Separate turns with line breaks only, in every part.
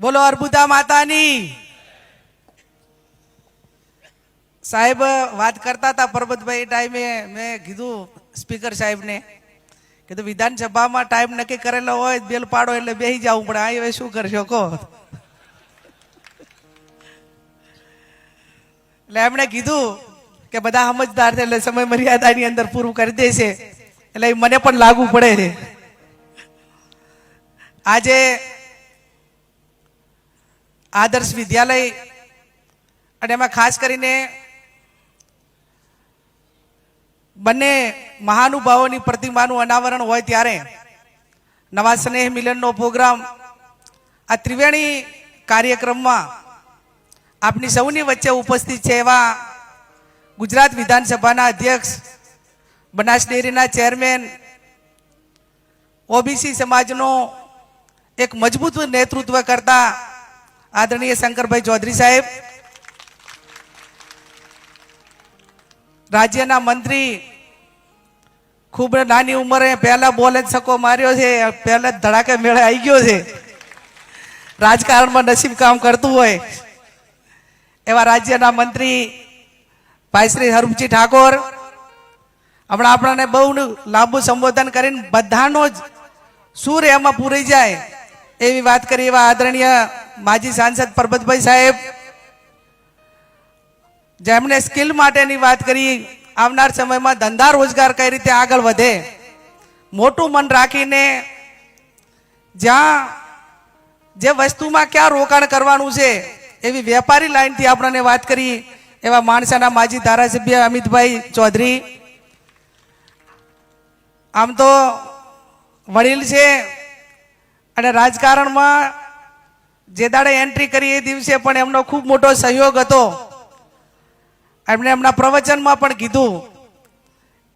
બોલો અર્બુદા માતાની. સાહેબ વાત કરતા હતા પરબતભાઈ એ ટાઈમે મેં કીધું સ્પીકર સાહેબને કીધું વિધાનસભામાં ટાઈમ નક્કી કરેલો હોય બેલ પાડો એટલે બેસી જવું પડે. આ હવે શું કરશો કહો. એટલે એમણે કીધું કે બધા સમજદાર છે એટલે સમય મર્યાદાની અંદર પૂરું કરી દેશે એટલે મને પણ લાગુ પડે છે. આજે આદર્શ વિદ્યાલય અને એમાં ખાસ કરીને બંને મહાનુભાવોની પ્રતિમાનું અનાવરણ હોય ત્યારે નવા સ્નેહ મિલનનો પ્રોગ્રામ આ ત્રિવેણી કાર્યક્રમમાં આપની સૌની વચ્ચે ઉપસ્થિત છે એવા ગુજરાત વિધાનસભાના અધ્યક્ષ, બનાસ ડેરીના ચેરમેન, ઓબીસી સમાજનો એક મજબૂત નેતૃત્વ કરતા આદરણીય શંકરભાઈ ચૌધરી સાહેબ, રાજ્યના મંત્રી, ખૂબ નાની ઉંમરે પહેલા બોલ જ છક્કો માર્યો છે, પહેલા જ ધડાકે મેળે આવી ગયો છે. રાજકારણમાં નસીબ કામ કરતું હોય એવા રાજ્યના મંત્રી ભાઈ શ્રી હરમજી ઠાકોર હમણાં આપણને બહુ લાંબુ સંબોધન કરીને બધાનો જ સૂર એમાં પૂરી જાય એવી વાત કરી એવા આદરણીય માજી સાંસદ પરબતભાઈ સાહેબ, જેમણે સ્કિલ માટેની વાત કરી, આવનાર સમયમાં ધંધા રોજગાર કઈ રીતે આગળ વધે, મોટું મન રાખીને જ્યાં જે વસ્તુમાં ક્યાં રોકાણ કરવાનું છે એવી વેપારી લાઈનથી આપણને વાત કરી એવા માણસાના માજી ધારાસભ્ય અમિતભાઈ ચૌધરી. આમ તો વડીલ છે અને રાજકારણમાં જે દાડે એન્ટ્રી કરી એ દિવસે પણ એમનો ખૂબ મોટો સહયોગ હતો. એમણે એમના પ્રવચનમાં પણ કીધું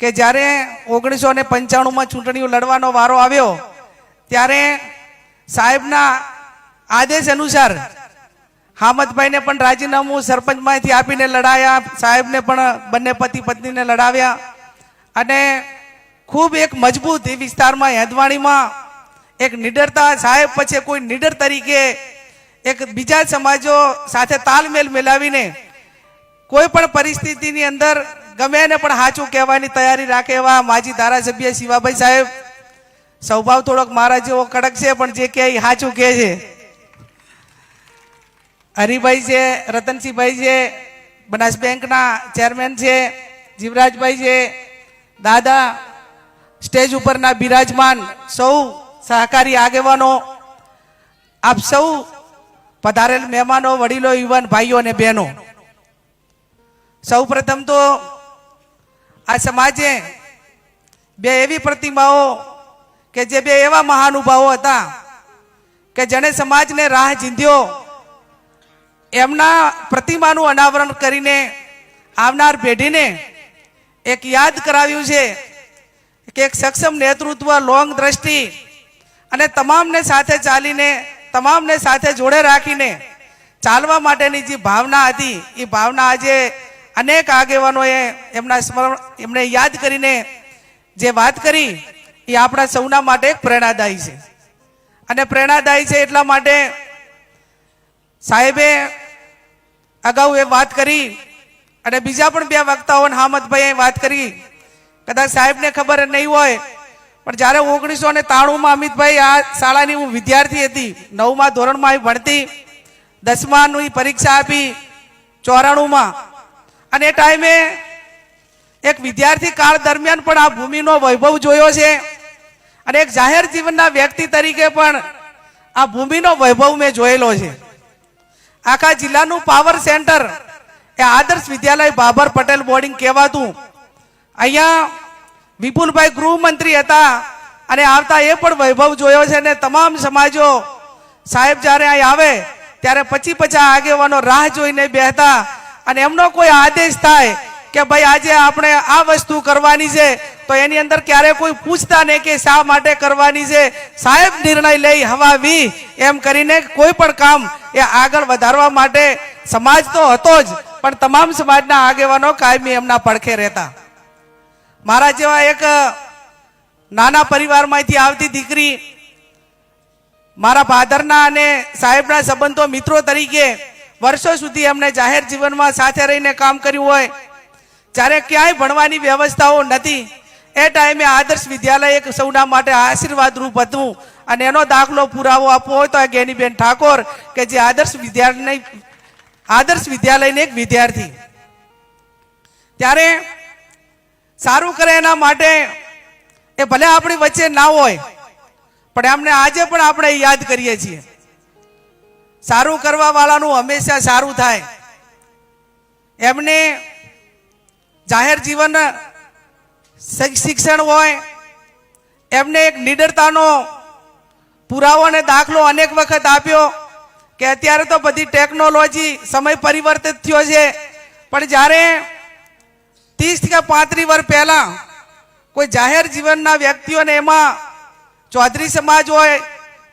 કે જ્યારે 1995માં ચૂંટણીઓ લડવાનો વારો આવ્યો ત્યારે સાહેબના આદેશ અનુસાર હામદભાઈને પણ રાજીનામું સરપંચમાંથી આપીને લડાયા, સાહેબને પણ બંને પતિ પત્નીને લડાવ્યા અને ખૂબ એક મજબૂત એ વિસ્તારમાં હેદવાણીમાં એક નિડરતા, સાહેબ પછી કોઈ નિડર તરીકે એક બીજા સમાજો સાથે તાલમેલ મેળવીને કોઈ પણ પરિસ્થિતિની અંદર ગમે એને પણ સાચું કહેવાની તૈયારી રાખે એવા માજી ધારાસભ્ય શિવાભાઈ સાહેબ. સ્વભાવ થોડોક મારા જેવો કડક છે પણ જે કહે એ સાચું કહે છે. હરિભાઈ છે, રતનસિંહભાઈ છે, બનાસ બેંકના ચેરમેન છે, જીવરાજભાઈ છે, દાદા સ્ટેજ ઉપરના બિરાજમાન સૌ સહકારી આગેવાનો, આપ સૌ પધારેલ મહેમાનો, વડીલો, યુવાન ભાઈઓ અને બહેનો, સૌ પ્રથમ તો આ સમાજે બે એવી પ્રતિમાઓ કે જે બે એવા મહાનુભાવો હતા કે જેણે સમાજને રાહ ચીંધ્યો, એમના પ્રતિમાનું અનાવરણ કરીને આવનાર પેઢીને એક યાદ કરાવ્યું છે કે એક સક્ષમ નેતૃત્વ, લોંગ દ્રષ્ટિ અને તમામને સાથે ચાલીને, તમામને સાથે જોડે રાખીને ચાલવા માટેની જે ભાવના હતી એ ભાવના આજે અનેક આગેવાનોએ એમના સ્મરણ, એમને યાદ કરીને જે વાત કરી એ આપણા સૌના માટે એક પ્રેરણાદાયી છે. અને પ્રેરણાદાયી છે એટલા માટે સાહેબે અગાઉ એ વાત કરી અને બીજા પણ બે વક્તાઓ હામદભાઈએ વાત કરી. કદાચ સાહેબને ખબર નહીં હોય પણ જ્યારે 1993માં અમિતભાઈ આ શાળાની હું વિદ્યાર્થી હતી, 9મા ધોરણમાં ભણતી, 10માની પરીક્ષા આપી 94માં, અને એ ટાઈમે એક વિદ્યાર્થી કાળ દરમિયાન પણ આ ભૂમિનો વૈભવ જોયો છે અને એક જાહેર જીવનના વ્યક્તિ તરીકે પણ આ ભૂમિનો વૈભવ મેં જોયેલો છે. આખા જિલ્લાનું પાવર સેન્ટર એ આદર્શ વિદ્યાલય બાબર પટેલ બોર્ડિંગ કહેવાતું. અહીંયા વિપુલભાઈ ગૃહમંત્રી હતા અને આવતા એ પણ વૈભવ જોયો છે. અને તમામ સમાજો સાહેબ જ્યારે અહીં આવે ત્યારે 50 આગેવાનો રાહ જોઈને બેહતા અને એમનો કોઈ આદેશ થાય કે ભાઈ આજે આપણે આ વસ્તુ કરવાની છે તો એની અંદર ક્યારે કોઈ પૂછતા નહીં કે શા માટે કરવાની છે, સાહેબ નિર્ણય લઈ હવા વી એમ કરીને કોઈ પણ કામ એ આગળ વધારવા માટે સમાજ તો હતો જ પણ તમામ સમાજના આગેવાનો કાયમી એમના પડખે રહેતા. મારા જેવા એક નાના પરિવારમાંથી આવતી દીકરી મારા ફાધરના અને સાહેબના સંબંધો મિત્રો તરીકે વર્ષો સુધી એમને જાહેર જીવનમાં સાથે રહીને કામ કર્યું હોય, જ્યારે ક્યાંય ભણવાની વ્યવસ્થાઓ નથી એ ટાઈમે આદર્શ વિદ્યાલય એક સૌના માટે આશીર્વાદરૂપ હતું અને એનો દાખલો પુરાવો આપવો હોય તો ગેનીબેન ઠાકોર કે જે આદર્શ વિદ્યાલયને એક વિદ્યાર્થી, ત્યારે સારું કરે એના માટે એ ભલે આપણી વચ્ચે ના હોય પણ એમને આજે પણ આપણે યાદ કરીએ છીએ. સારું કરવા વાળાનું હંમેશા સારું થાય. એમને જાહેર જીવન શિક્ષણ હોય, એમને એક નિડરતાનો પુરાવો અને દાખલો અનેક વખત આપ્યો કે અત્યારે તો બધી ટેકનોલોજી સમય પરિવર્તિત થયો છે, પણ જ્યારે 30 કે 35 વર્ષ પહેલા કોઈ જાહેર જીવનના વ્યક્તિઓને એમાં ચૌધરી સમાજ હોય,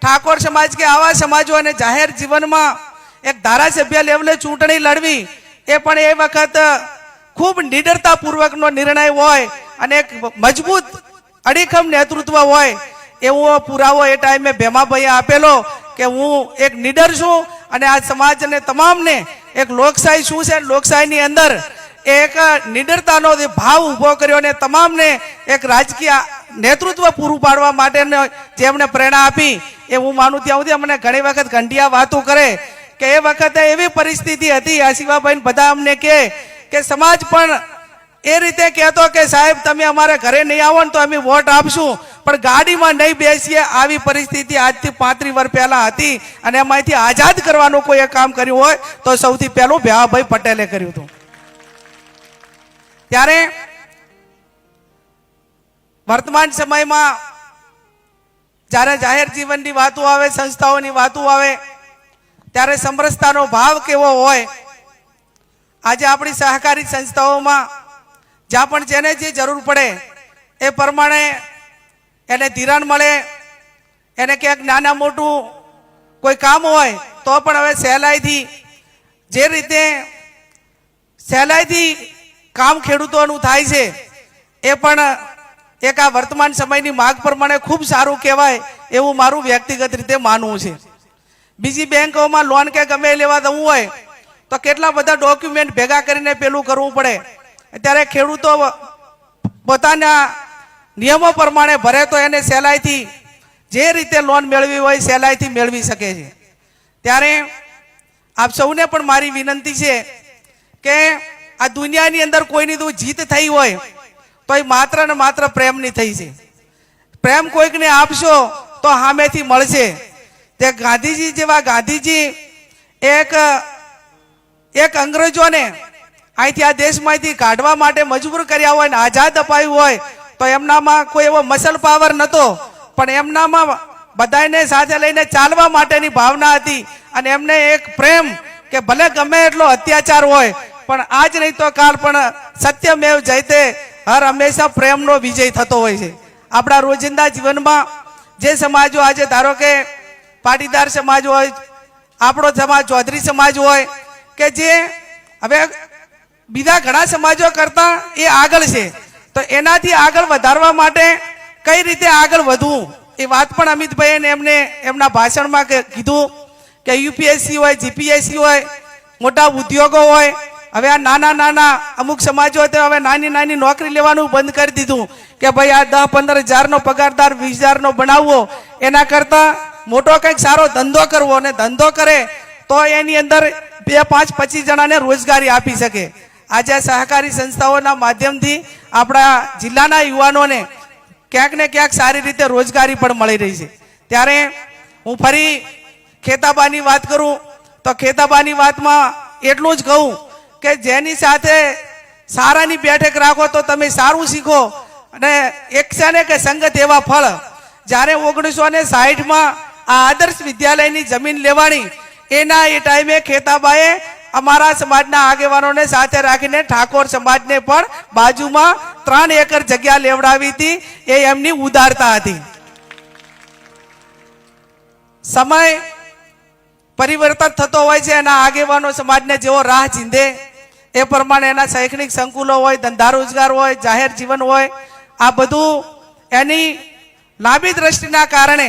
ઠાકોર સમાજ કે આવા સમાજ હોય અને જાહેર જીવનમાં એક ધારાસભ્ય લેવલે ચૂંટણી લડવી એ પણ એ વખત ખૂબ નિડરતાપૂર્વકનો નિર્ણય હોય અને એક મજબૂત અડીખમ નેતૃત્વ હોય એવો પુરાવો એ ટાઈમે ભેમાભાઈએ આપેલો કે હું એક નિડર છું અને આ સમાજને તમામને એક લોકશાહી શું છે, લોકશાહીની અંદર એક નિડરતાનો ભાવ ઊભો કર્યો અને તમામને એક રાજકીય નેતૃત્વ પૂરું પાડવા માટે જેમને પ્રેરણા આપી એ હું માનું ત્યાં સુધી અમને ઘણી વખત ઘંટિયા વાતો કરે કે એ વખતે એવી પરિસ્થિતિ હતી. આ શિવાભાઈ બધા અમને કે સમાજ પણ એ રીતે કહેતો કે સાહેબ તમે અમારે ઘરે નહીં આવો ને તો અમે વોટ આપશું પણ ગાડીમાં નહીં બેસીએ, આવી પરિસ્થિતિ આજથી 35 વર્ષ પહેલા હતી અને એમાંથી આઝાદ કરવાનું કોઈ કામ કર્યું હોય તો સૌથી પહેલું ભેવાભાઈ પટેલે કર્યું હતું. ત્યારે વર્તમાન સમયમાં જ્યારે જાહેર જીવનની વાતો આવે, સંસ્થાઓની વાતો આવે ત્યારે સમરસતાનો ભાવ કેવો હોય. આજે આપણી સહકારી સંસ્થાઓમાં જ્યાં પણ જેને જે જરૂર પડે એ પ્રમાણે એને ધિરાણ મળે, એને ક્યાંક નાના મોટું કોઈ કામ હોય તો પણ હવે સહેલાઈથી કામ ખેડૂતોનું થાય છે. એ પણ એક આ વર્તમાન સમયની માંગ પ્રમાણે ખૂબ સારું કહેવાય એવું મારું વ્યક્તિગત રીતે માનવું છે. બીજી બેંકોમાં લોન કે ગમે લેવા જવું હોય તો કેટલા બધા ડોક્યુમેન્ટ ભેગા કરીને પેલું કરવું પડે. અત્યારે ખેડૂતો પોતાના નિયમો પ્રમાણે ભરે તો એને સહેલાઈથી જે રીતે લોન મેળવી હોય સહેલાઈથી મેળવી શકે છે. ત્યારે આપ સૌને પણ મારી વિનંતી છે કે આ દુનિયાની અંદર કોઈની તો જીત થઈ હોય તો એ માત્ર ને માત્ર પ્રેમની થઈ છે. પ્રેમ કોઈકને આપશો તો સામેથી મળશે. તે ગાંધીજી જેવા ગાંધીજી એક અંગ્રેજોને અહીંથી આ દેશમાંથી કાઢવા માટે મજબૂર કર્યા હોય ને આઝાદ અપાયું હોય તો એમનામાં કોઈ એવો મસલ પાવર નહોતો પણ એમનામાં બધાને સાથે લઈને ચાલવા માટેની ભાવના હતી અને એમને એક પ્રેમ કે ભલે ગમે એટલો અત્યાચાર હોય પણ આજ નહીં તો કાલ પણ સત્યમેવ જયતે, હર હંમેશા પ્રેમનો વિજય થતો હોય છે. આપણા રોજિંદા જીવનમાં જે સમાજો આજે ધારો કે પાટીદાર સમાજ હોય, આપણો સમાજ ચૌધરી સમાજ હોય કે જે હવે બીજા ઘણા સમાજો કરતા એ આગળ છે તો એનાથી આગળ વધારવા માટે કઈ રીતે આગળ વધવું એ વાત પણ અમિતભાઈએ એમને એમના ભાષણમાં કીધું કે યુપીએસસી હોય, જીપીએસસી હોય, મોટા ઉદ્યોગો હોય. હવે આ નાના અમુક સમાજો તો હવે નાની નોકરી લેવાનું બંધ કરી દીધું કે ભાઈ આ 10-15 હજારનો પગારદાર 20 હજારનો બનાવવો એના કરતા મોટો કંઈક સારો ધંધો કરવો અને ધંધો કરે તો એની અંદર 2-5-25 જણાને રોજગારી આપી શકે. આજે સહકારી સંસ્થાઓના માધ્યમથી આપણા જિલ્લાના યુવાનોને ક્યાંક ને ક્યાંક સારી રીતે રોજગારી પણ મળી રહી છે. ત્યારે હું ફરી ખેતાબાની વાત કરું તો ખેતાબાની વાતમાં એટલું જ કહું કે જેની સાથે સારાની બેઠક રાખો તો તમે સારું શીખો અને એક છે ને કે સંગત એવા ફળ. જ્યારે 1960માં આ આદર્શ વિદ્યાલયની જમીન લેવાની એના એ ટાઈમે ખેતાબાએ અમારા સમાજના આગેવાનોને સાથે રાખીને ઠાકોર સમાજને પણ બાજુમાં 3 એકર જગ્યા લેવડાવી હતી. એ એમની ઉદારતા હતી. સમય પરિવર્તન થતો હોય છે એના આગેવાનો સમાજને જેવો રાહ ચીંધે એ પ્રમાણે એના શૈક્ષણિક સંકુલો હોય, ધંધા રોજગાર હોય, જાહેર જીવન હોય, આ બધું એની લાંબી દ્રષ્ટિના કારણે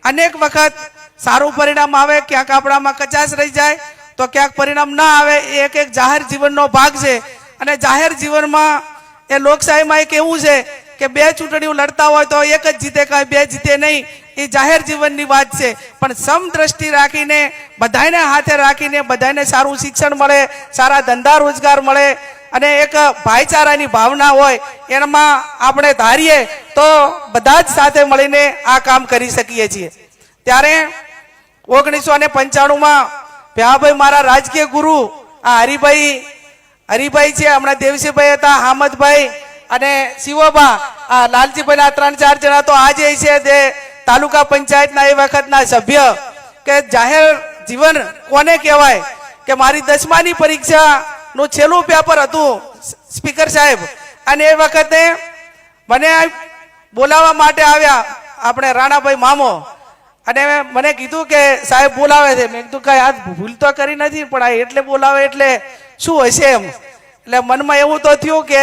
અનેક વખત સારું પરિણામ આવે, ક્યાંક આપણામાં કચાશ રહી જાય તો ક્યાંક પરિણામ ના આવે. એ એક જાહેર જીવનનો ભાગ છે. અને જાહેર જીવનમાં એ લોકશાહીમાં એક એવું છે કે બે ચૂંટણીઓ લડતા હોય તો એક જ જીતે, કાંઈ બે જીતે નહીં. એ જાહેર જીવનની વાત છે. પણ સમદ્રષ્ટિ રાખીને બધાને હાથે રાખીને બધાને સારું શિક્ષણ મળે, સારા ધંધા રોજગાર મળે અને એક ભાઈચારાની ભાવના હોય, એમાં આપણે ધારીએ તો બધા જ સાથે મળીને આ કામ કરી શકીએ છીએ. ત્યારે 1995માં ભ્યાભાઈ મારા રાજકીય ગુરુ આ હરિભાઈ છે, હમણાં દેવસીભાઈ હતા, હામદભાઈ અને શિવોબા, આ લાલજીભાઈ, 3-4 જણા તો આજે છે તે તાલુકા પંચાયતના એ વખતના સભ્ય. કે જાહેર જીવન કોને કહેવાય કે મારી 10માની પરીક્ષાનું છેલ્લું પેપર હતું સ્પીકર સાહેબ, અને એ વખતે મને બોલાવવા માટે આવ્યા આપણે રાણાભાઈ મામો, અને મને કીધું કે સાહેબ બોલાવે છે. મેં કીધું કઈ આ ભૂલ તો કરી નથી, પણ આ એટલે બોલાવે એટલે શું હશે એમ. એટલે મનમાં એવું તો થયું કે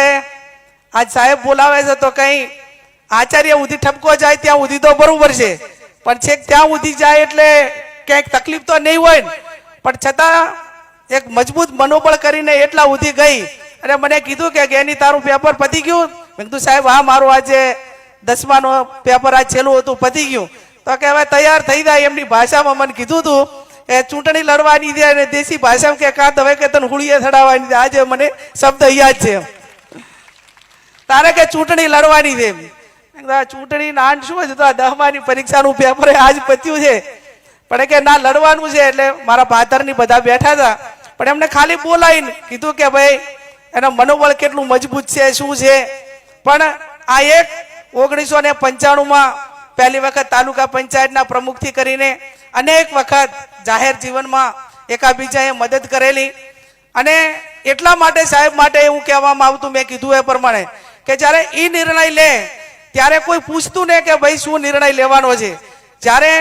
આજ સાહેબ બોલાવે છે તો કઈ આચાર્ય સુધી ઠપકો જાય ત્યાં સુધી તો બરોબર છે, પણ છેક ત્યાં સુધી જાય એટલે ક્યાંક તકલીફ તો નહીં હોય ને. પણ છતાં એક મજબૂત મનોબળ કરીને એટલા સુધી ગઈ અને મને કીધું કે એની તારું પેપર પતી ગયું. મેં કીધું સાહેબ હા, મારું આજે 10માનો પેપર આજ છેલ્લું હતું, પતી ગયું. તો કે હવે તૈયાર થઈ જાય. એમની ભાષામાં મને કીધું હતું એ ચૂંટણી લડવાની છે અને દેશી ભાષામાં કે કાં હવે કે તને હુળીએ ચડાવવાની છે. આજે મને શબ્દ યાદ છે, તારે કે ચૂંટણી લડવાની છે. ચૂંટણી નાન શું છે, તો આ 10માની પરીક્ષાનું પેપર આજ પત્યું છે, પણ કે ના લડવાનું છે. એટલે મારા ફાધરની બધા બેઠા હતા, પણ એમને ખાલી બોલાવીને કીધું કે ભાઈ એનો મનોબળ કેટલું મજબૂત છે, શું છે. પણ આ એક 1995માં પહેલી વખત તાલુકા પંચાયતના પ્રમુખથી કરીને અનેક વખત જાહેર જીવનમાં એકાબીજાએ મદદ કરેલી. અને એટલા માટે સાહેબ માટે એવું કહેવામાં આવતું, મેં કીધું એ પ્રમાણે કે જ્યારે એ નિર્ણય લે ત્યારે કોઈ પૂછતું નહીં કે ભાઈ શું નિર્ણય લેવાનો છે. જ્યારે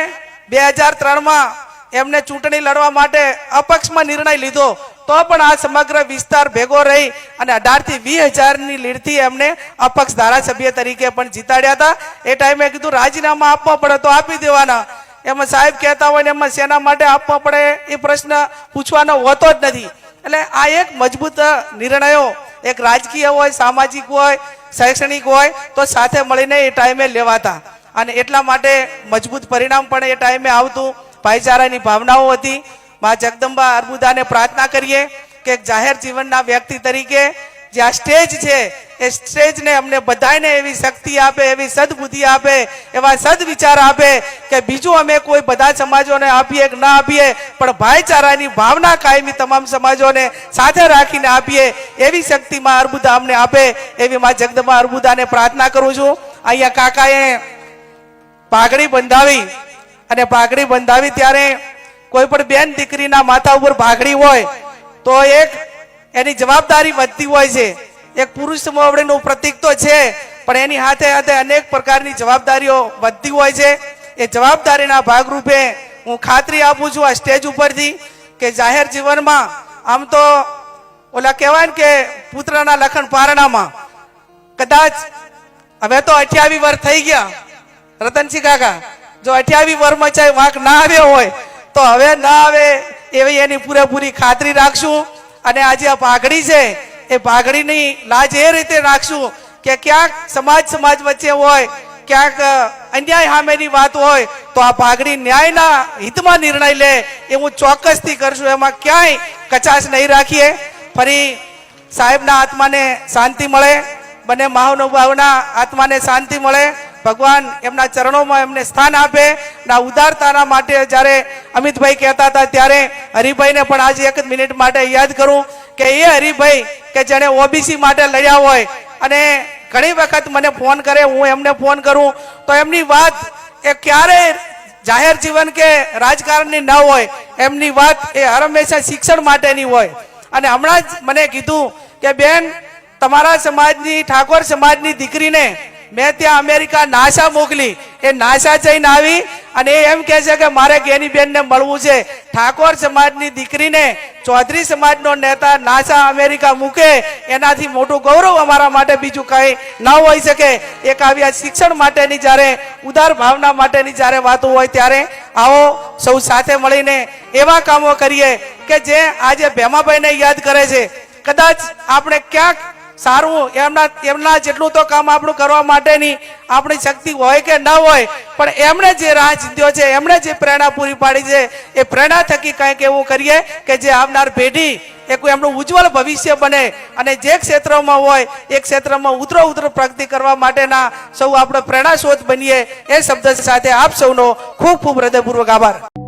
2003માં એમને ચૂંટણી લડવા માટે અપક્ષમાં નિર્ણય લીધો તો પણ આ સમગ્ર વિસ્તાર ભેગો રહી અને 18 થી 20,000ની લીડથી એમને અપક્ષ ધારાસભ્ય તરીકે પણ જીતાડ્યા હતા. એ ટાઈમે કીધું રાજીનામા આપવા પડે તો આપી દેવાના. એમાં સાહેબ કહેતા હોય ને એમાં શેના માટે આપવા પડે એ પ્રશ્ન પૂછવાનો હોતો જ નથી. એટલે આ એક મજબૂત નિર્ણયો એક રાજકીય હોય, સામાજિક હોય, શૈક્ષણિક હોય તો સાથે મળીને એ ટાઈમે લેવાતા, અને એટલા માટે મજબૂત પરિણામ પણ એ ટાઈમે આવતું. ભાઈચારાની ભાવનાઓ હતી. મા જગદંબા અર્બુદાને પ્રાર્થના કરીએ કે જાહેર જીવનના વ્યક્તિ તરીકે જે આ સ્ટેજ છે એ સ્ટેજને અમને બધાને એવી શક્તિ આપે, એવી સદબુદ્ધિ આપે, એવા સદવિચાર આપે કે બીજું અમે કોઈ બધા સમાજોને આપીએ કે ના આપીએ, પણ ભાઈચારાની ભાવના કાયમી તમામ સમાજોને સાથે રાખીને આપીએ એવી શક્તિ માં અર્બુદા અમને આપે, એવી મા જગદંબા અર્બુદાને પ્રાર્થના કરું છું. અહીંયા કાકાએ પાઘડી બંધાવી, અને પાઘડી બંધાવી ત્યારે કોઈ પણ બેન દીકરીના માથા ઉપર પાઘડી હોય તો એક એની જવાબદારી વધતી હોય છે. એક પુરુષ મોવડીનું પ્રતીક તો છે, પણ એની હાથે હાથે અનેક પ્રકારની જવાબદારીઓ વધતી હોય છે. એ જવાબદારીના ભાગરૂપે હું ખાતરી આપું છું આ સ્ટેજ ઉપરથી કે જાહેર જીવનમાં આમ તો ઓલા કહેવાય ને કે પુત્રના લખન પારણામાં કદાચ હવે તો 28 વર્ષ થઈ ગયા રતનસિંહ કાકા, જો 28 વર્ષમાં ચાહે વાંક ના આવ્યો હોય તો હવે ના આવે એવી એની પૂરેપૂરી ખાતરી રાખશું. અને આજે આ પાઘડી છે એ પાઘડીની લાજ એ રીતે રાખશું કે ક્યાંક સમાજ વચ્ચે હોય, ક્યાંક અન્યાય સામેની વાત હોય તો આ પાઘડી ન્યાયના હિતમાં નિર્ણય લે એ હું ચોક્કસથી કરશું. એમાં ક્યાંય કચાશ નહીં રાખીએ. ફરી સાહેબના આત્માને શાંતિ મળે, બંને મહાનુભાવના આત્માને શાંતિ મળે, ભગવાન એમના ચરણોમાં એમને સ્થાન આપે. ના ઉદારતાના માટે જ્યારે અમિતભાઈ કહેતા હતા ત્યારે હરિભાઈને પણ આજે 1 મિનિટ માટે યાદ કરું કે એ હરિભાઈ કે જેણે ઓબીસી માટે લડ્યા હોય અને ઘણી વખત મને ફોન કરે, હું એમને ફોન કરું તો એમની વાત એ ક્યારે જાહેર જીવન કે રાજકારણની ન હોય, એમની વાત એ હંમેશા શિક્ષણ માટેની હોય. અને હમણાં જ મને કીધું કે બેન તમારા સમાજની ઠાકોર સમાજની દીકરીને મેં ત્યાં અમેરિકા નાસા મોકલી, એ નાસા જઈને આવી અને એમ કહે છે કે મારે ગેની બેનને મળવું છે. ઠાકોર સમાજની દીકરીને ચૌધરી સમાજનો નેતા નાસા અમેરિકા મૂકે એનાથી મોટું ગૌરવ અમારા માટે બીજું કંઈ ન હોઈ શકે. એક આવી શિક્ષણ માટેની જ્યારે ઉદાર ભાવના માટેની જ્યારે વાતો હોય ત્યારે આવો સૌ સાથે મળીને એવા કામો કરીએ કે જે આજે ભેમાભાઈને યાદ કરે છે. કદાચ આપણે ક્યાંક સારું એમના જેટલું તો કામ આપણું કરવા માટેની આપણી શક્તિ હોય કે ન હોય, પણ એમણે જે રાહ ચીંધ્યો છે, એમણે જે પ્રેરણા પૂરી પાડી છે, એ પ્રેરણા થકી કંઈક એવું કરીએ કે જે આવનાર પેઢી એ કોઈ એમનું ઉજ્જવળ ભવિષ્ય બને અને જે ક્ષેત્રમાં હોય એ ક્ષેત્રમાં ઉતરો પ્રગતિ કરવા માટેના સૌ આપણે પ્રેરણા સ્ત્રોત બનીએ. એ શબ્દ સાથે આપ સૌનો ખૂબ ખૂબ હૃદયપૂર્વક આભાર.